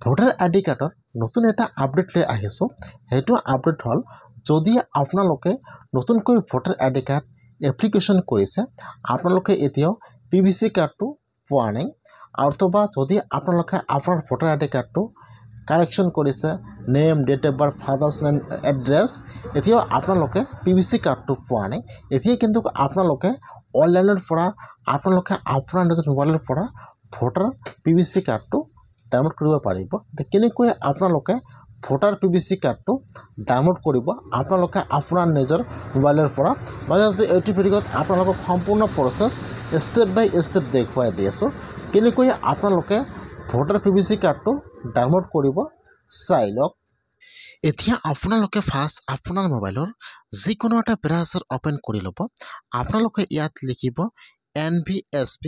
Voter ID কাৰ্ডৰ নতুন এটা আপডেট লৈ আহিছোঁ। সেইটো আপডেট হ'ল যদি আপোনালোকে নতুনকৈ ভোটাৰ আইডি কাৰ্ড এপ্লিকেশ্যন কৰিছে, আপোনালোকে এতিয়াও PVC কাৰ্ডটো পোৱা নাই, অথবা যদি আপোনালোকে আপোনাৰ ভোটাৰ আইডি কাৰ্ডটো কাৰেকশ্যন কৰিছে, name, date of birth, father's name, address, এতিয়াও আপোনালোকে PVC কাৰ্ডটো পোৱা নাই। এতিয়া কিন্তু আপোনালোকে অনলাইনৰ পৰা আপোনালোকে আপোনাৰ নিজৰ মোবাইলৰ পৰা ভোটাৰ PVC কাৰ্ডটো ডাউনলোড কৰিব পাৰিব। কেনেকৈ আপোনালোকে ভোটাৰ PVC কাৰ্ডটো ডাউনলোড কৰিব আপোনালোকে আপোনাৰ নিজৰ মোবাইলৰ পৰা। মই আজি এইটো ভিডিঅ'ত আপোনালোকক সম্পূৰ্ণ প্ৰচেছ ষ্টেপ বাই ষ্টেপ দেখুৱাই দি আছোঁ। কেনেকৈ আপোনালোকে ভোটাৰ PVC কাৰ্ডটো ডাউনলোড কৰিব চাই লওক। এতিয়া আপোনালোকে ফাৰ্ষ্ট আপোনাৰ মোবাইলৰ যিকোনো এটা ব্ৰাউজাৰ অপেন কৰি ল'ব। আপোনালোকে ইয়াত লিখিব NVSP,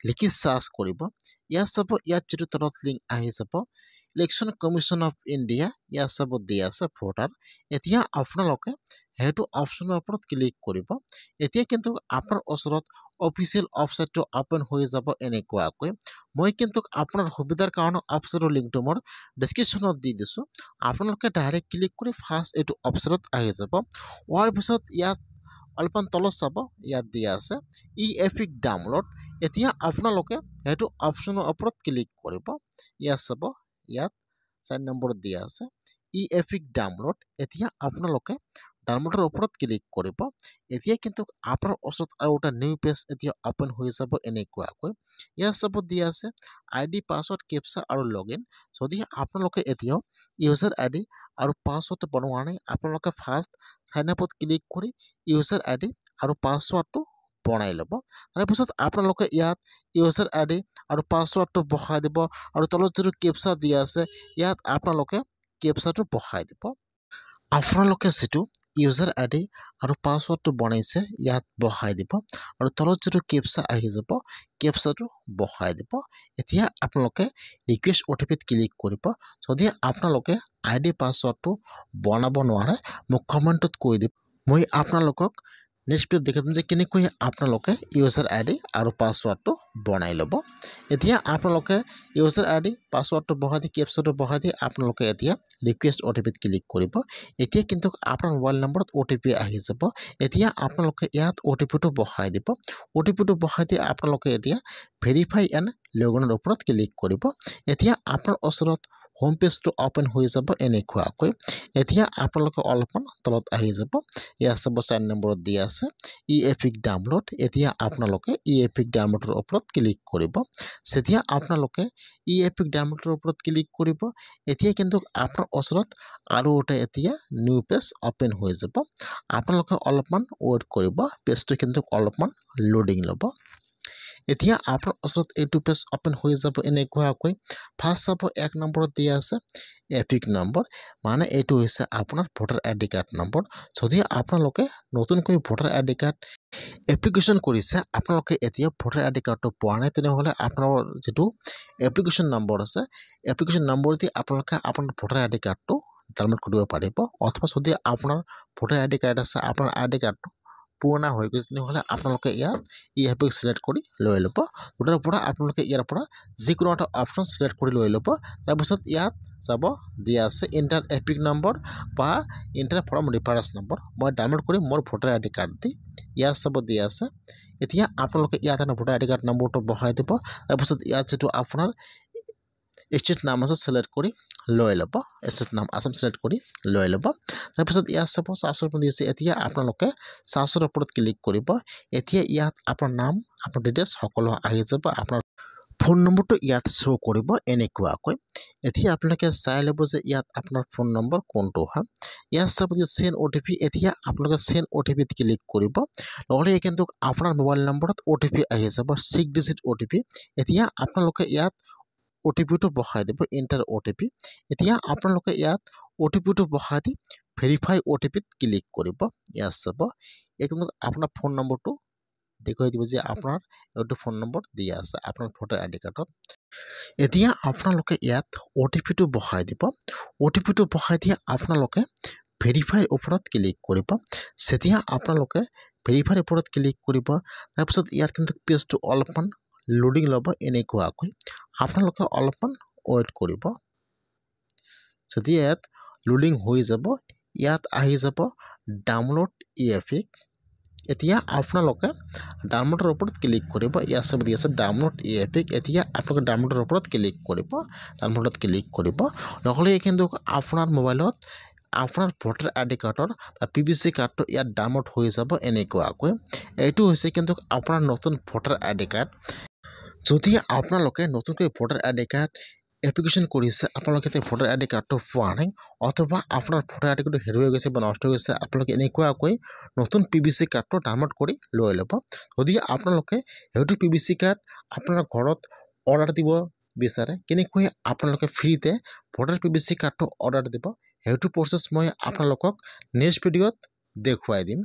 লিখি চাৰ্চ কৰিব। ইয়াত চাব, ইয়াত যিটো তলত লিংক আহি যাব ইলেকশ্যন কমিশ্যন অফ ইণ্ডিয়া, ইয়াত চাব দিয়া আছে ভোটাৰ। এতিয়া আপোনালোকে সেইটো অপশ্যনৰ ওপৰত ক্লিক কৰিব। এতিয়া কিন্তু আপোনাৰ ওচৰত অফিচিয়েল ৱেবছাইটটো অপেন হৈ যাব এনেকুৱাকৈ। মই কিন্তু আপোনাৰ সুবিধাৰ কাৰণে ৱেবছাইটৰ লিংকটো মোৰ ডেছক্ৰিপশ্যনত দি দিছোঁ। আপোনালোকে ডাইৰেক্ট ক্লিক কৰি ফাৰ্ষ্ট এইটো অপশ্যনত আহি যাব। হোৱাৰ পিছত ইয়াত অলপমান তলত চাব, ইয়াত দিয়া আছে E-Epic ডাউনলোড। এতিয়া আপোনালোকে সেইটো অপশ্যনৰ ওপৰত ক্লিক কৰিব। ইয়াত চাব, ইয়াত 4 নম্বৰত দিয়া আছে E-Epic ডাউনলোড। এতিয়া আপোনালোকে ডাউনলোডৰ ওপৰত ক্লিক কৰিব। এতিয়া কিন্তু আপোনাৰ ওচৰত আৰু এটা নিউ পেজ এতিয়া অপেন হৈ যাব এনেকুৱাকৈ। ইয়াত চাব দিয়া আছে ID, পাছৱৰ্ড, কেপচা আৰু লগইন। যদি আপোনালোকে এতিয়াও ইউজাৰ ID আৰু পাছৱৰ্ড বনোৱা নাই, আপোনালোকে ফাৰ্ষ্ট চাইন আপত ক্লিক কৰি ইউজাৰ ID আৰু পাছৱৰ্ডটো বনাই ল'ব। তাৰপিছত আপোনালোকে ইয়াত ইউজাৰ ID আৰু পাছৱৰ্ডটো বহাই দিব আৰু তলত যিটো কেপচা দিয়া আছে ইয়াত আপোনালোকে কেপচাটো বহাই দিব। আপোনালোকে যিটো ইউজাৰ ID আৰু পাছৱৰ্ডটো বনাইছে ইয়াত বহাই দিব আৰু তলত যিটো কেপচা আহি যাব কেপচাটো বহাই দিব। এতিয়া আপোনালোকে ৰিকুৱেষ্ট OTPত ক্লিক কৰিব। যদি আপোনালোকে ID পাছৱৰ্ডটো বনাব নোৱাৰে মোক কমেণ্টত কৈ দিব। মই আপোনালোকক নেক্সট ভিডিঅ'ত দেখাম যে কেনেকৈ আপোনালোকে ইউজাৰ ID আৰু পাছৱৰ্ডটো বনাই ল'ব। এতিয়া আপোনালোকে ইউজাৰ ID পাছৱৰ্ডটো বহাই দি কেপচাটো বহাই দি আপোনালোকে এতিয়া ৰিকুৱেষ্ট OTPত ক্লিক কৰিব। এতিয়া কিন্তু আপোনাৰ মোবাইল নম্বৰত OTP আহি যাব। এতিয়া আপোনালোকে ইয়াত OTPটো বহাই দিব। OTPটো বহাই দি আপোনালোকে এতিয়া ভেৰিফাই এণ্ড লগইনৰ ওপৰত ক্লিক কৰিব। এতিয়া আপোনাৰ ওচৰত হোম পেজটো অপেন হৈ যাব এনেকুৱাকৈ। এতিয়া আপোনালোকে অলপমান তলত আহি যাব, ইয়াত চাব 4 নম্বৰত দিয়া আছে E-Epic ডাউনলোড। এতিয়া আপোনালোকে E-Epic ডাউনলোডৰ ওপৰত ক্লিক কৰিব। যেতিয়া আপোনালোকে E-Epic ডাউনলোডৰ ওপৰত ক্লিক কৰিব, এতিয়া কিন্তু আপোনাৰ ওচৰত আৰু এটা এতিয়া নিউ পেজ অপেন হৈ যাব। আপোনালোকে অলপমান ৱেইট কৰিব, পেজটো কিন্তু অলপমান লোডিং ল'ব। এতিয়া আপোনাৰ ওচৰত এইটো পেজ অপেন হৈ যাব এনেকুৱাকৈ। ফাৰ্ষ্ট চাব 1 নম্বৰত দিয়া আছে এপিক নম্বৰ, মানে এইটো হৈছে আপোনাৰ ভোটাৰ আইডি কাৰ্ড নম্বৰ। যদি আপোনালোকে নতুনকৈ ভোটাৰ আইডি কাৰ্ড এপ্লিকেশ্যন কৰিছে, আপোনালোকে এতিয়া ভোটাৰ আইডি কাৰ্ডটো পোৱা নাই, তেনেহ'লে আপোনাৰ যিটো এপ্লিকেশ্যন নম্বৰ আছে এপ্লিকেশ্যন নম্বৰ দি আপোনালোকে আপোনাৰ ভোটাৰ আইডি কাৰ্ডটো ডাউনলোড কৰিব পাৰিব। অথবা যদি আপোনাৰ ভোটাৰ আইডি কাৰ্ড আছে, আপোনাৰ আইডি কাৰ্ডটো পুৰণা হৈ গৈছে, তেনেহ'লে আপোনালোকে ইয়াত E-Epic চিলেক্ট কৰি লৈ ল'ব। তাৰ পৰা আপোনালোকে ইয়াৰ পৰা যিকোনো এটা অপশ্যন চিলেক্ট কৰি লৈ ল'ব। তাৰপিছত ইয়াত যাব দিয়া আছে ইণ্টাৰ এপিক নম্বৰ বা ইণ্টাৰ ফৰ্ম ৰেফাৰেঞ্চ নম্বৰ। মই ডাউনলোড কৰি মোৰ ভোটাৰ আইডি কাৰ্ড দি ইয়াত চাব দিয়া আছে। এতিয়া আপোনালোকে ইয়াত ভোটাৰ আইডি কাৰ্ড নম্বৰটো বহাই দিব। তাৰপিছত ইয়াত যিটো আপোনাৰ ষ্টেট নাম আছে চিলেক্ট কৰি লৈ ল'ব, ষ্টেট নাম আসাম চিলেক্ট কৰি লৈ ল'ব। তাৰপিছত ইয়াত চাব চাৰ্চৰ ওপৰত দিছে। এতিয়া আপোনালোকে চাৰ্চৰ ওপৰত ক্লিক কৰিব। এতিয়া ইয়াত আপোনাৰ নাম, আপোনাৰ ডিটেইলছ সকলো আহি যাব। আপোনাৰ ফোন নম্বৰটো ইয়াত শ্ব' কৰিব এনেকুৱাকৈ। এতিয়া আপোনালোকে চাই ল'ব যে ইয়াত আপোনাৰ ফোন নম্বৰ কোনটো হয়। ইয়াত চাব যে চেণ্ড OTP। এতিয়া আপোনালোকে চেণ্ড OTPত ক্লিক কৰিব। নহ'লে কিন্তু আপোনাৰ মোবাইল নম্বৰত OTP আহি যাব, 6 ডিজিট OTP। এতিয়া আপোনালোকে ইয়াত OTPটো বহাই দিব, ইণ্টাৰ OTP। এতিয়া আপোনালোকে ইয়াত OTPটো বহাই দি ভেৰিফাই OTPত ক্লিক কৰিব। ইয়াত চাব এই কিন্তু আপোনাৰ ফোন নম্বৰটো দেখুৱাই দিব যে আপোনাৰ এইটো ফোন নম্বৰ দিয়া আছে আপোনাৰ ভোটাৰ আইডি কাৰ্ডত। এতিয়া আপোনালোকে ইয়াত OTPটো বহাই দিব। OTPটো বহাই দিয়ে আপোনালোকে ভেৰিফাইৰ ওপৰত ক্লিক কৰিব। যেতিয়া আপোনালোকে ভেৰিফাইৰ ওপৰত ক্লিক কৰিব, তাৰপিছত ইয়াত কিন্তু পেজটো অলপমান লোডিং ল'ব এনেকুৱাকৈ। আপোনালোকে অলপমান ৱেইট কৰিব। যেতিয়া ইয়াত লোডিং হৈ যাব ইয়াত আহি যাব ডাউনলোড ইএফিক এতিয়া আপোনালোকে ডাউনলোডৰ ওপৰত ক্লিক কৰিব ইয়াত চাব দি আছে ডাউনলোড ইএফিক এতিয়া আপোনালোকে ডাউনলোডৰ ওপৰত ক্লিক কৰিব ডাউনলোডত ক্লিক কৰিব নহ'লে কিন্তু আপোনাৰ মোবাইলত আপোনাৰ ভোটাৰ আইডি কাৰ্ডৰ বা পিভিচি কাৰ্ডটো ইয়াত ডাউনলোড হৈ যাব এনেকুৱাকৈ এইটো হৈছে কিন্তু আপোনাৰ নতুন ভোটাৰ আইডি কাৰ্ড যদি আপোনালোকে নতুনকৈ ভোটাৰ আইডি কাৰ্ড এপ্লিকেশ্যন কৰিছে আপোনালোকে ভোটাৰ আইডি কাৰ্ডটো পোৱা নাই অথবা আপোনাৰ ভোটাৰ আইডি কাৰ্ডটো হেৰুৱাই গৈছে বা নষ্ট হৈ গৈছে আপোনালোকে এনেকুৱাকৈ নতুন পিভিচি কাৰ্ডটো ডাউনলোড কৰি লৈ ল'ব যদি আপোনালোকে সেইটো পিভিচি কাৰ্ড আপোনাৰ ঘৰত অৰ্ডাৰ দিব বিচাৰে কেনেকৈ আপোনালোকে ফ্ৰীতে ভোটাৰ পিভিচি কাৰ্ডটো অৰ্ডাৰ দিব সেইটো প্ৰচেছ মই আপোনালোকক নেক্সট ভিডিঅ'ত দেখুৱাই দিম